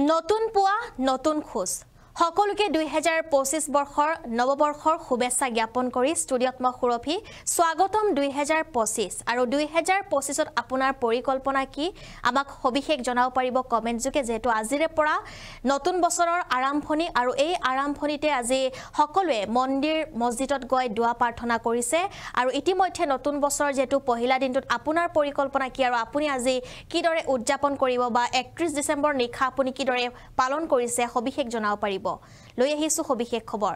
নতুন পুৱা নতুন খোজ সকলোকে 2025 বৰ্ষৰ নৱবৰ্ষৰ শুভেচ্ছা জ্ঞাপন কৰি ষ্টুডিঅত মই সুৰভি স্বাগতম 2025 আৰু 2025ত আপোনাৰ পৰিকল্পনা কি আমাক সবিশেষ জনাব পাৰিব কমেন্ট যোগে যেটো আজিৰে পৰা নতুন বছৰৰ আৰম্ভণি আৰু এই আৰম্ভণিতে আজি সকলোৱে মন্দিৰ মছজিদত গৈ দোৱা প্ৰাৰ্থনা কৰিছে আৰু ইতিমধ্যে নতুন বছৰ যেটো পহিলা দিনটোত আপোনাৰ পৰিকল্পনা কি আৰু আপুনি আজি কিদৰে উদযাপন কৰিব বা 31 ডিসেম্বৰ নিখা আপুনি কিদৰে পালন কৰিছে সবিশেষ জনাব পাৰিব লৈ আহিছো সবিশেষ খবৰ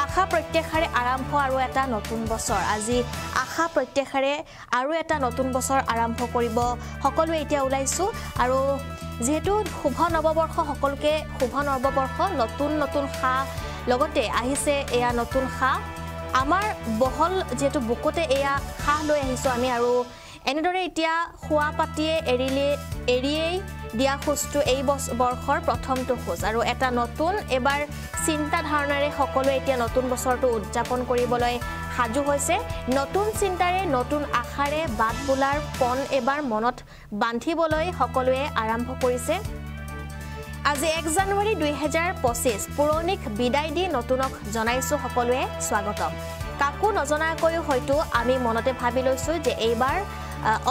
আশা প্ৰত্যাশাৰে আৰম্ভ আৰু এটা নতুন বছৰ আজি আশা প্ৰত্যাশাৰে আৰু এটা নতুন বছৰ আৰম্ভ কৰিব সকলোৱে এতিয়া ওলাইছো আৰু যেহেতু শুভ নৱবৰ্ষ সকলোকে শুভ নৱবৰ্ষ নতুন নতুন খা লগতে আহিছে এয়া নতুন খা আমাৰ বহল যেহেতু বুকতে এয়া খা লৈ আহিছো আমি আৰু এনেদৰে এতিয়া খোৱা পাতিয়ে এৰিয়েই দিয়া খোজটো এই বৰ্ষৰ প্ৰথমটো খোজ আৰু এটা নতুন এবাৰ চিন্তা ধাৰণাৰে সকলোৱে এতিয়া নতুন বছৰটো উদযাপন কৰিবলৈ সাজু হৈছে নতুন চিন্তাৰে নতুন আশাৰে বাট বোলাৰ পন এবাৰ মনত বান্ধিবলৈ সকলোৱে আৰম্ভ কৰিছে আজি 1 জানুৱাৰী 2025 পুৰণিক বিদায় দি নতুনক জনাইছো সকলোৱে স্বাগতম কাকো নজনাকৈও হয়তো আমি মনতে ভাবি লৈছো যে এইবাৰ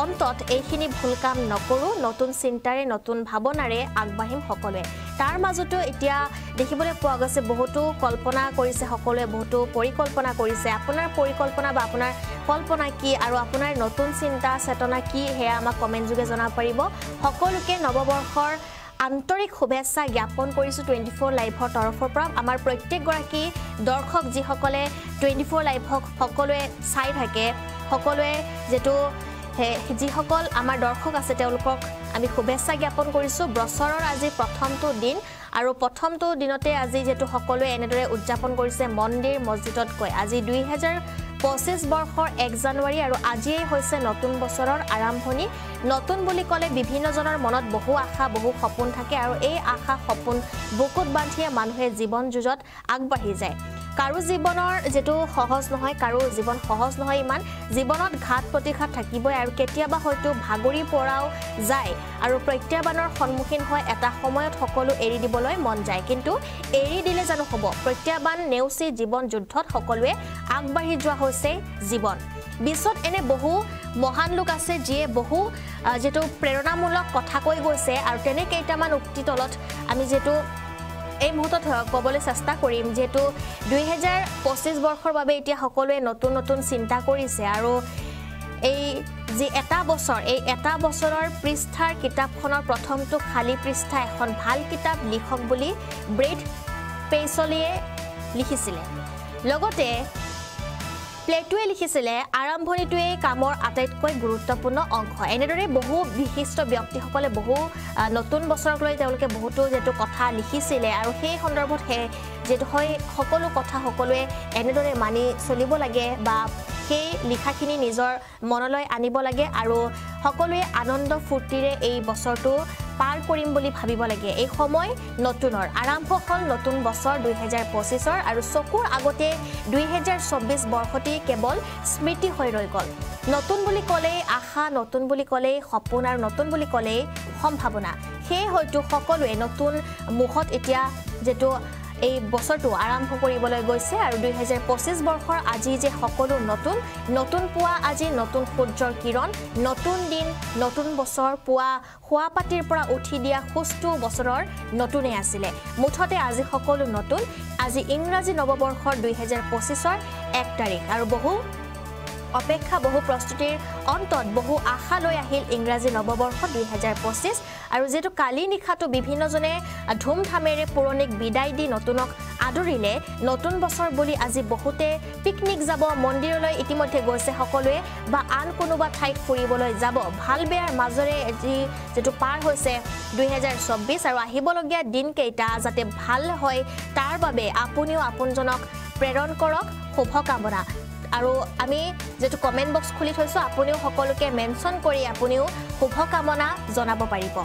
অন্তত এইখিনি ভুল কাম নকৰো নতুন চিন্তাৰে নতুন ভাৱনাৰে আগবাঢ়িম সকলোৱে তাৰ মাজতো এতিয়া দেখিবলৈ পোৱা গৈছে বহুতো কল্পনা কৰিছে সকলোৱে বহুতো পৰিকল্পনা কৰিছে আপোনাৰ পৰিকল্পনা বা আপোনাৰ কল্পনা কি আৰু আপোনাৰ নতুন চিন্তা চেতনা কি হে আমাক কমেন্ট যোগে জনাব পাৰিব সকলোকে নৱবৰ্ষৰ আন্তৰিক শুভেচ্ছা জ্ঞাপন কৰিছো 24 লাইভৰ তৰফৰ পৰা আমাৰ প্ৰত্যেক গৰাকী দৰ্শক যিসকলে 24 লাইভক সকলোৱে চাই থাকে সকলোৱে যেটো যিসকল আমাৰ দৰ্শক আছে তেওঁলোকক আমি শুভেচ্ছা জ্ঞাপন কৰিছো বছৰৰ আজি প্ৰথমটো দিন আৰু প্ৰথমটো দিনতে আজি যেটো সকলোৱে এনেদৰে উদযাপন কৰিছে মন্দিৰ মছজিদত গৈ আজি 2025 বৰ্ষৰ 1 জানুৱাৰী আৰু আজিয়ে হৈছে নতুন বছৰৰ আৰম্ভণি নতুন বুলি ক'লে বিভিন্ন জনৰ মনত বহু আশা বহু সপোন থাকে আৰু এই আশা সপোন বুকুত বান্ধিয়ে মানুহে জীৱন যুঁজত আগবাঢ়ি যায় কাৰো জীৱনৰ যেটো সহজ নহয় কাৰো জীৱন সহজ নহয় ইমান জীৱনত ঘাত প্ৰতিঘাত থাকিবই আৰু কেতিয়াবা হয়তো ভাগৰি পৰাও যায় আৰু প্ৰত্যাহ্বানৰ সন্মুখীন হয় এটা সময়ত সকলো এৰি দিবলৈ মন যায় কিন্তু এৰি দিলে জানো হ'ব প্ৰত্যাহ্বান নেউচি জীৱন যুদ্ধত সকলোৱে আগবাঢ়ি যোৱা হৈছে জীৱন বিশ্বত এনে বহু মহান লোক আছে যিয়ে বহু যেটো প্ৰেৰণামূলক কথা কৈ গৈছে আৰু তেনে কেইটামান উক্তি তলত আমি যেটো এই মুহূৰ্তত ক'বলৈ চেষ্টা কৰিম যেটো 2025 বৰ্ষৰ বাবে এতিয়া সকলোৱে নতুন নতুন চিন্তা কৰিছে আৰু এই যে এটা বছৰ এই এটা বছৰৰ পৃষ্ঠাৰ কিতাপখনৰ প্ৰথমটো খালি পৃষ্ঠা এখন ভাল কিতাপ লিখক বুলি ব্ৰেড পেইছলিয়ে লিখিছিলে লগতে প্লেটোৱে লিখিছিলে আৰম্ভণিটোৱে কামৰ আটাইতকৈ গুৰুত্বপূৰ্ণ অংশ এনেদৰে বহু বিশিষ্ট ব্যক্তিসকলে বহু নতুন বছৰক লৈ তেওঁলোকে বহুতো যেটো কথা লিখিছিলে আৰু সেই সন্দৰ্ভত যেটো হয় সকলো কথা সকলোৱে এনেদৰে মানি চলিব লাগে বা সেই লিখাখিনি নিজৰ মনলৈ আনিব লাগে আৰু সকলোৱে আনন্দ ফূৰ্তিৰে এই বছৰটো পাৰ কৰিম বুলি ভাবিব লাগে এই সময় নতুনৰ আৰম্ভ হ'ল নতুন বছৰ 2025ৰ আৰু চকুৰ আগতে 2024 বৰ্ষটি কেৱল স্মৃতি হৈ ৰৈ গ'ল নতুন বুলি ক'লে আশা নতুন বুলি ক'লে সপোন আৰু নতুন বুলি ক'লে সম্ভাৱনা সেই হয়তো সকলোৱে নতুন মুখত এতিয়া যেটো এই বছৰটো আৰম্ভ কৰিবলৈ গৈছে আৰু 2025 বৰ্ষৰ আজি যে সকলো নতুন পুৱা আজি নতুন সূৰ্যৰ কিৰণ নতুন দিন নতুন বছৰ পুৱা খোৱা পাতিৰ পৰা উঠি দিয়া খুজটো বছৰৰ নতুনে আছিলে মুঠতে আজি সকলো নতুন আজি ইংৰাজী নৱবৰ্ষৰ 2025ৰ 1 তাৰিখ আৰু বহু অপেক্ষা বহু প্ৰস্তুতিৰ অন্তত বহু আশা লৈ আহিল ইংৰাজী নৱবৰ্ষ 2025 আৰু যেটো কালি নিখাটো বিভিন্নজনে ধুমধামেৰে পুৰণিক বিদায় দি নতুনক আদৰিলে নতুন বছৰ বুলি আজি বহুতে পিকনিক যাব মন্দিৰলৈ ইতিমধ্যে গৈছে সকলোৱে বা আন কোনোবা ঠাইত ফুৰিবলৈ যাব ভাল বেয়াৰ মাজৰে যেটো পাৰ হৈছে 2024 আৰু আহিবলগীয়া দিন কেইটা যাতে ভাল হয় তাৰ বাবে আপুনিও আপোনজনক প্ৰেৰণ কৰক শুভকামনা আৰু আমি যেটো কমেন্ট বক্স খুলি থৈছো আপুনিও সকলোকে মেনশন কৰি আপুনিও শুভকামনা জনাব পাৰিব